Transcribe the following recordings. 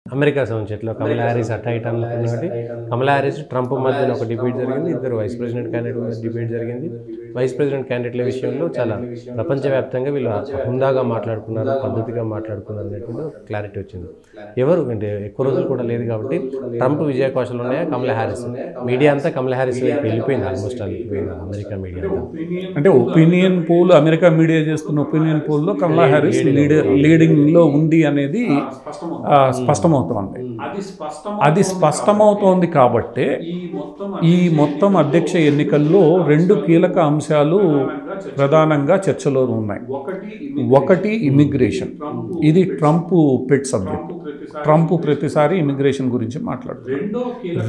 America సంబంధించిలో కమలా Harris అటా ఇటా అనుకున్నది. కమలా హ్యారిస్ ట్రంప్ మధ్యన ఒక డిబేట్ జరిగింది. ఇద్దరు వైస్ ప్రెసిడెంట్ క్యాండిడేట్ మధ్య డిబేట్ జరిగింది. వైస్ ప్రెసిడెంట్ క్యాండిడేట్ల విషయంలో చాలా ప్రపంచవ్యాప్తంగా వీళ్ళు హుందాగా మాట్లాడుకున్నారు, పద్ధతిగా మాట్లాడుకున్నారు అనేటువంటి క్లారిటీ వచ్చింది. ఎవరు అంటే ఎక్కువ రోజులు కూడా లేదు కాబట్టి ట్రంప్ విజయ కౌశల్ ఉన్నాయా, కమలా హ్యారిస్ మీడియా అంతా కమలా హ్యారిస్ వెళ్ళిపోయింది. ఆల్మోస్ట్ వెళ్ళిపోయింది అమెరికా మీడియా అంతా. అంటే ఒపీనియన్ పోల్, అమెరికా మీడియా చేస్తున్న ఒపీనియన్ పోల్లో కమలా హ్యారిస్ లీడింగ్లో ఉంది అనేది స్పష్టమవుతోంది. అది స్పష్టమవుతోంది కాబట్టి ఈ మొత్తం అధ్యక్ష ఎన్నికల్లో రెండు కీలక అంశాలు ప్రధానంగా చర్చలో ఉన్నాయి. ఒకటి ఇమిగ్రేషన్. ఇది ట్రంప్ పెట్ సబ్జెక్ట్. ట్రంప్ ప్రతిసారి ఇమిగ్రేషన్ గురించి మాట్లాడుతారు.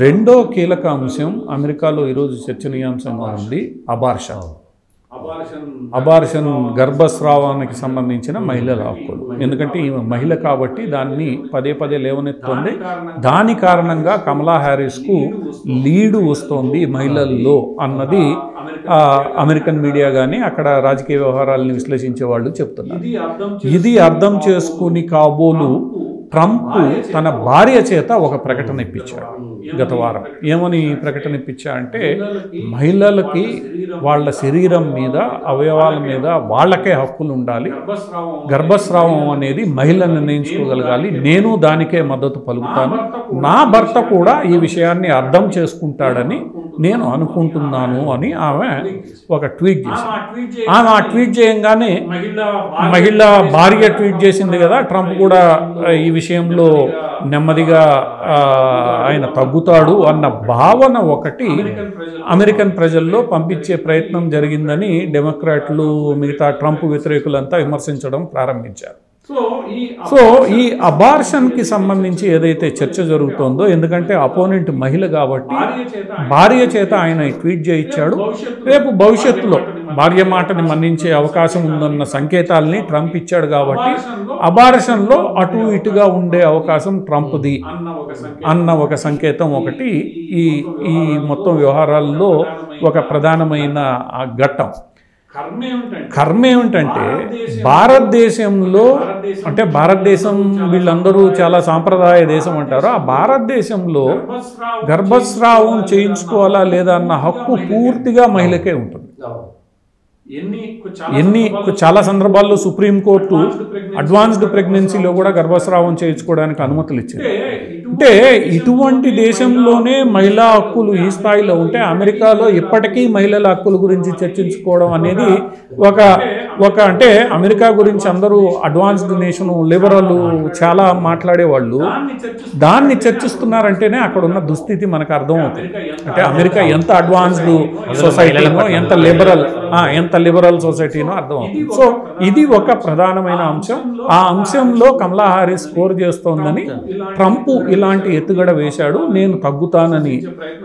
రెండో కీలక అంశం అమెరికాలో ఈరోజు చర్చనీయాంశంగా ఉంది అబార్షన్, గర్భస్రావానికి సంబంధించిన మహిళల హక్కులు. ఎందుకంటే ఈమె మహిళ కాబట్టి దాన్ని పదే పదే లేవనెత్తుంది. దాని కారణంగా కమలా హ్యారిస్కు లీడు వస్తోంది మహిళల్లో అన్నది అమెరికన్ మీడియా కానీ అక్కడ రాజకీయ వ్యవహారాలను విశ్లేషించే వాళ్ళు చెప్తున్నారు. ఇది అర్థం చేసుకుని కాబోలు ట్రంప్ తన భార్య చేత ఒక ప్రకటన ఇప్పించాడు గత వారం. ఏమని ప్రకటన ఇప్పించా అంటే, మహిళలకి వాళ్ళ శరీరం మీద, అవయవాల మీద వాళ్ళకే హక్కులు ఉండాలి. గర్భస్రావం అనేది మహిళ నిర్ణయించుకోగలగాలి. నేను దానికే మద్దతు పలుకుతాను. నా భర్త కూడా ఈ విషయాన్ని అర్థం చేసుకుంటాడని నేను అనుకుంటున్నాను అని ఆమె ఒక ట్వీట్ చేసింది. ఆమె ఆ ట్వీట్ చేయంగానే మహిళ భార్య ట్వీట్ చేసింది కదా, ట్రంప్ కూడా ఈ విషయంలో నెమ్మదిగా ఆయన తగ్గుతాడు అన్న భావన ఒకటి అమెరికన్ ప్రజల్లో పంపించే ప్రయత్నం జరిగిందని డెమోక్రాట్లు, మిగతా ట్రంప్ వ్యతిరేకులంతా విమర్శించడం ప్రారంభించారు. సో ఈ అబార్షన్కి సంబంధించి ఏదైతే చర్చ జరుగుతోందో, ఎందుకంటే అపోనెంట్ మహిళ కాబట్టి భార్య చేత ఆయన ట్వీట్ చేయించాడు. రేపు భవిష్యత్తులో భార్య మాటని మన్నించే అవకాశం ఉందన్న సంకేతాలని ట్రంప్ ఇచ్చాడు కాబట్టి అబార్షన్లో అటు ఇటుగా ఉండే అవకాశం ట్రంప్ది అన్న ఒక సంకేతం ఒకటి ఈ మొత్తం వ్యవహారాల్లో ఒక ప్రధానమైన ఘట్టం. కర్మ ఏమిటంటే భారతదేశంలో, అంటే భారతదేశం వీళ్ళందరూ చాలా సాంప్రదాయ దేశం అంటారు. ఆ భారతదేశంలో గర్భస్రావం చేయించుకోవాలా లేదా అన్న హక్కు పూర్తిగా మహిళకే ఉంటుంది. చాలా సందర్భాల్లో సుప్రీంకోర్టు అడ్వాన్స్డ్ ప్రెగ్నెన్సీలో కూడా గర్భస్రావం చేయించుకోవడానికి అనుమతులు ఇచ్చింది. అంటే ఇటువంటి దేశంలోనే మహిళా హక్కులు ఈ స్థాయిలో ఉంటే, అమెరికాలో ఇప్పటికీ మహిళల హక్కుల గురించి చర్చించుకోవడం అనేది ఒక అంటే అమెరికా గురించి అందరూ అడ్వాన్స్డ్ నేషను, లిబరల్ చాలా మాట్లాడేవాళ్ళు దాన్ని చర్చిస్తున్నారంటేనే అక్కడ ఉన్న దుస్థితి మనకు అర్థమవుతుంది. అంటే అమెరికా ఎంత అడ్వాన్స్డ్ సొసైటీనో, ఎంత లిబరల్ సొసైటీనో అర్థమవుతుంది. సో ఇది ఒక ప్రధానమైన అంశం. ఆ అంశంలో కమలా హ్యారిస్ స్కోర్ చేస్తోందని ట్రంప్ ఇలాంటి ఎత్తుగడ వేశాడు. నేను తగ్గుతానని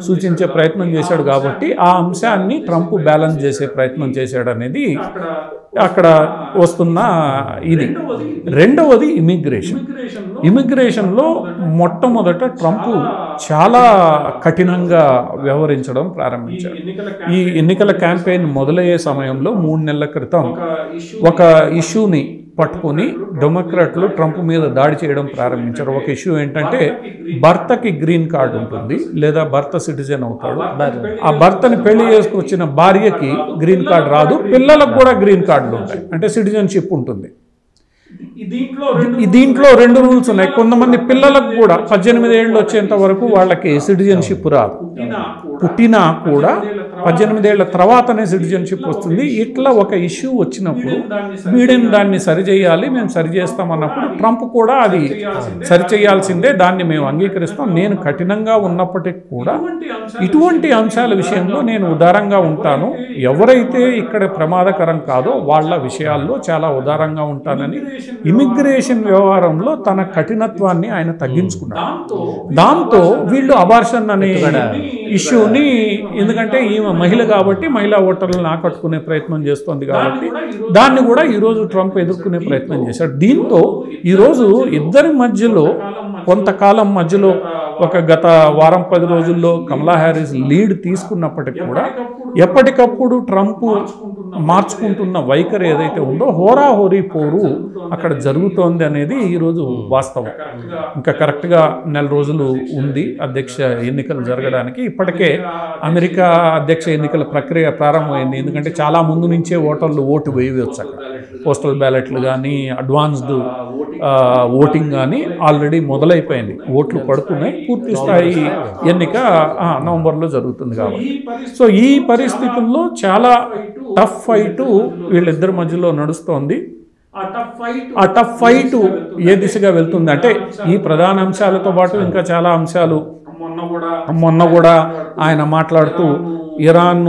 సూచించే ప్రయత్నం చేశాడు కాబట్టి ఆ అంశాన్ని ట్రంప్ బ్యాలెన్స్ చేసే ప్రయత్నం చేశాడు అనేది అక్కడ వస్తున్న ఇది. రెండవది ఇమిగ్రేషన్లో మొట్టమొదట ట్రంప్ చాలా కఠినంగా వ్యవహరించడం ప్రారంభించాడు. ఈ ఎన్నికల క్యాంపెయిన్ మొదలయ్యే సమయంలో 3 నెలల క్రితం ఒక ఇష్యూని పట్టుకొని డెమోక్రాట్లు ట్రంప్ మీద దాడి చేయడం ప్రారంభించారు. ఒక ఇష్యూ ఏంటంటే, భర్తకి గ్రీన్ కార్డు ఉంటుంది లేదా భర్త సిటిజన్ అవుతాడు. ఆ భర్తని పెళ్లి చేసుకొచ్చిన భార్యకి గ్రీన్ కార్డు రాదు, పిల్లలకు కూడా గ్రీన్ కార్డులు ఉంటాయి, అంటే సిటిజన్షిప్ ఉంటుంది. దీంట్లో 2 రూల్స్ ఉన్నాయి. కొంతమంది పిల్లలకు కూడా 18 ఏళ్ళు వచ్చేంత వరకు వాళ్ళకి సిటిజన్షిప్ రాదు. పుట్టినా కూడా 18 ఏళ్ల తర్వాతనే సిటిజన్షిప్ వస్తుంది. ఇట్లా ఒక ఇష్యూ వచ్చినప్పుడు వీడిని దాన్ని సరిచేయాలి, మేము సరిచేస్తామన్నప్పుడు ట్రంప్ కూడా అది సరిచేయాల్సిందే, దాన్ని మేము అంగీకరిస్తాం. నేను కఠినంగా ఉన్నప్పటికీ కూడా ఇటువంటి అంశాల విషయంలో నేను ఉదారంగా ఉంటాను. ఎవరైతే ఇక్కడ ప్రమాదకరం కాదో వాళ్ళ విషయాల్లో చాలా ఉదారంగా ఉంటానని ఇమిగ్రేషన్ వ్యవహారంలో తన కఠినత్వాన్ని ఆయన తగ్గించుకున్నాడు. దాంతో వీళ్ళు అబార్షన్ అనే ఇష్యూని, ఎందుకంటే ఈమె మహిళ కాబట్టి మహిళా ఓటర్లను ఆకట్టుకునే ప్రయత్నం చేస్తోంది కాబట్టి దాన్ని కూడా ఈరోజు ట్రంప్ ఎదుర్కొనే ప్రయత్నం చేశాడు. దీంతో ఈరోజు ఇద్దరి మధ్యలో కొంతకాలం మధ్యలో ఒక గత వారం 10 రోజుల్లో కమలా హ్యారిస్ లీడ్ తీసుకున్నప్పటికీ కూడా ఎప్పటికప్పుడు ట్రంప్ మార్చుకుంటున్న వైఖరి ఏదైతే ఉందో హోరాహోరీ పోరు అక్కడ జరుగుతోంది అనేది ఈరోజు వాస్తవం. ఇంకా కరెక్ట్గా నెల రోజులు ఉంది అధ్యక్ష ఎన్నికలు జరగడానికి. ఇప్పటికే అమెరికా అధ్యక్ష ఎన్నికల ప్రక్రియ ప్రారంభమైంది. ఎందుకంటే చాలా ముందు నుంచే ఓటర్లు ఓటు వేయవచ్చు. అక్కడ పోస్టల్ బ్యాలెట్లు కానీ అడ్వాన్స్డ్ ఓటింగ్ కానీ ఆల్రెడీ మొదలైపోయింది. ఓట్లు పడుతున్నాయి. పూర్తి స్థాయి ఎన్నిక నవంబర్లో జరుగుతుంది కాబట్టి. సో ఈ పరిస్థితుల్లో చాలా టఫ్ ఫైట్ వీళ్ళిద్దరి మధ్యలో నడుస్తోంది. ఆ టఫ్ ఫైట్ ఏ దిశగా వెళ్తుంది అంటే ఈ ప్రధాన అంశాలతో పాటు ఇంకా చాలా అంశాలు. మొన్న కూడా ఆయన మాట్లాడుతూ ఇరాన్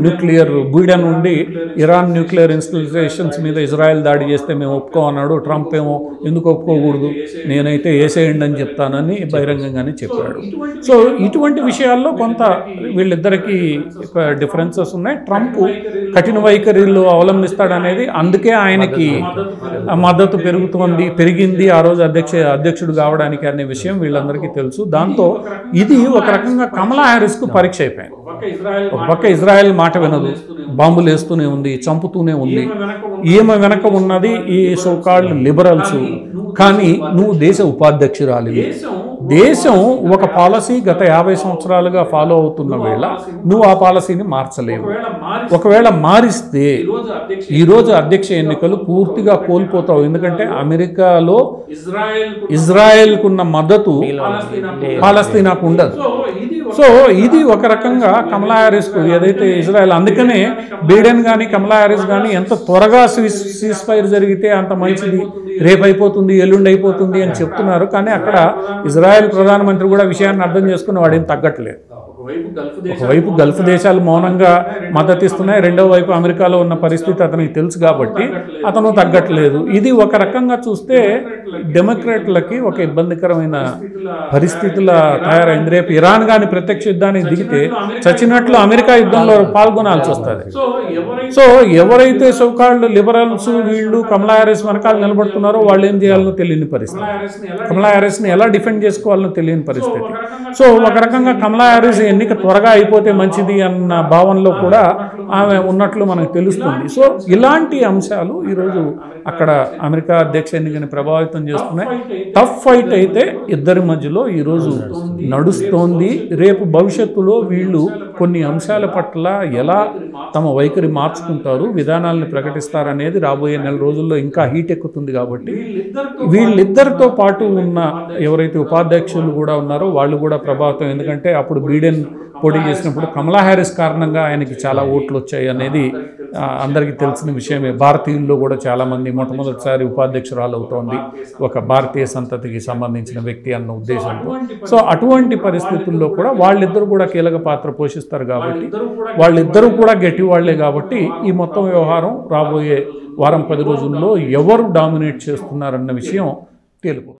న్యూక్లియర్ బీడెన్ నుండి ఇరాన్ న్యూక్లియర్ ఇన్స్టాలేషన్స్ మీద ఇజ్రాయెల్ దాడి చేస్తే మేము ఒప్పుకోమన్నాడు. ట్రంప్ ఏమో ఎందుకు ఒప్పుకోకూడదు, నేనైతే వేసేయండి అని చెప్తానని బహిరంగంగానే చెప్పాడు. సో ఇటువంటి విషయాల్లో కొంత వీళ్ళిద్దరికీ డిఫరెన్సెస్ ఉన్నాయి. ట్రంప్ కఠిన వైఖరిలో అవలంబిస్తాడనేది అందుకే ఆయనకి మద్దతు పెరిగింది ఆ రోజు అధ్యక్షుడు కావడానికి అనే విషయం వీళ్ళందరికీ తెలుసు. దాంతో ఇది ఒక రకంగా కమలా హ్యారిస్కు పరీక్ష అయిపోయింది. ఒక పక్క ఇజ్రాయెల్ మాట వినదు, బాంబులు వేస్తూనే ఉంది, చంపుతూనే ఉంది. ఈమె వెనక ఉన్నది ఈ సోకాల్డ్ లిబరల్స్. కానీ నువ్వు దేశ ఉపాధ్యక్షురాలివి. దేశం ఒక పాలసీ గత 50 సంవత్సరాలుగా ఫాలో అవుతున్న వేళ నువ్వు ఆ పాలసీని మార్చలేవు. ఒకవేళ మారిస్తే ఈరోజు అధ్యక్ష ఎన్నికలు పూర్తిగా కోల్పోతావు. ఎందుకంటే అమెరికాలో ఇజ్రాయెల్కున్న మద్దతు పాలస్తీనాకు ఉండదు. సో ఇది ఒక రకంగా కమలా హ్యారిస్కు ఏదైతే ఇజ్రాయెల్, అందుకనే బైడెన్ కానీ కమలా హ్యారిస్ కానీ ఎంత త్వరగా సీజ్ ఫైర్ జరిగితే అంత మంచిది, రేపు అయిపోతుంది ఎల్లుండి అయిపోతుంది అని చెప్తున్నారు. కానీ అక్కడ ఇజ్రాయెల్ ప్రధానమంత్రి కూడా విషయాన్ని అర్థం చేసుకుని వాడేం తగ్గట్లేదు. ఒకవైపు గల్ఫ్ దేశాలు మౌనంగా మద్దతిస్తున్నాయి, రెండో వైపు అమెరికాలో ఉన్న పరిస్థితి అతనికి తెలుసు కాబట్టి అతను తగ్గట్లేదు. ఇది ఒక రకంగా చూస్తే డెమోక్రాట్లకి ఒక ఇబ్బందికరమైన పరిస్థితుల తయారైంది. రేపు ఇరాన్ కానీ ప్రత్యక్ష యుద్ధానికి దిగితే చచ్చినట్లు అమెరికా యుద్ధంలో పాల్గొనాల్సి వస్తుంది. సో ఎవరైతే సోకాల్డ్ లిబరల్స్ వీళ్ళు కమలా హ్యారిస్ వెనకాల నిలబడుతున్నారో వాళ్ళు ఏం చేయాలనో తెలియని పరిస్థితి, కమలా హ్యారిస్ని ఎలా డిఫెండ్ చేసుకోవాలనో తెలియని పరిస్థితి. సో ఒక రకంగా కమలా హ్యారిస్ ఎన్నిక త్వరగా అయిపోతే మంచిది అన్న భావనలో కూడా ఆమె ఉన్నట్లు మనకు తెలుస్తుంది. సో ఇలాంటి అంశాలు ఈరోజు అక్కడ అమెరికా అధ్యక్ష ఎన్నికని ప్రభావితం చేస్తున్నాయి. టఫ్ ఫైట్ అయితే ఇద్దరి మధ్యలో ఈరోజు నడుస్తోంది. రేపు భవిష్యత్తులో వీళ్ళు కొన్ని అంశాల పట్ల ఎలా తమ వైఖరి మార్చుకుంటారు, విధానాలను ప్రకటిస్తారనేది రాబోయే నెల రోజుల్లో ఇంకా హీట్ ఎక్కుతుంది. కాబట్టి వీళ్ళిద్దరితో పాటు ఉన్న ఎవరైతే ఉపాధ్యక్షులు కూడా ఉన్నారో వాళ్ళు కూడా ప్రభావితం. ఎందుకంటే అప్పుడు బైడెన్ పోటీ చేసినప్పుడు కమలా హ్యారిస్ కారణంగా ఆయనకి చాలా ఓట్లు వచ్చాయి అనేది అందరికీ తెలిసిన విషయమే. భారతీయుల్లో కూడా చాలామంది మొట్టమొదటిసారి ఉపాధ్యక్షురాలు అవుతోంది ఒక భారతీయ సంతతికి సంబంధించిన వ్యక్తి అన్న ఉద్దేశంతో. సో అటువంటి పరిస్థితుల్లో కూడా వాళ్ళిద్దరూ కూడా కీలక పాత్ర పోషిస్తారు కాబట్టి వాళ్ళిద్దరూ కూడా గట్టి వాళ్లే. కాబట్టి ఈ మొత్తం వ్యవహారం రాబోయే వారం 10 రోజుల్లో ఎవరు డామినేట్ చేస్తున్నారన్న విషయం తేలిపోతుంది.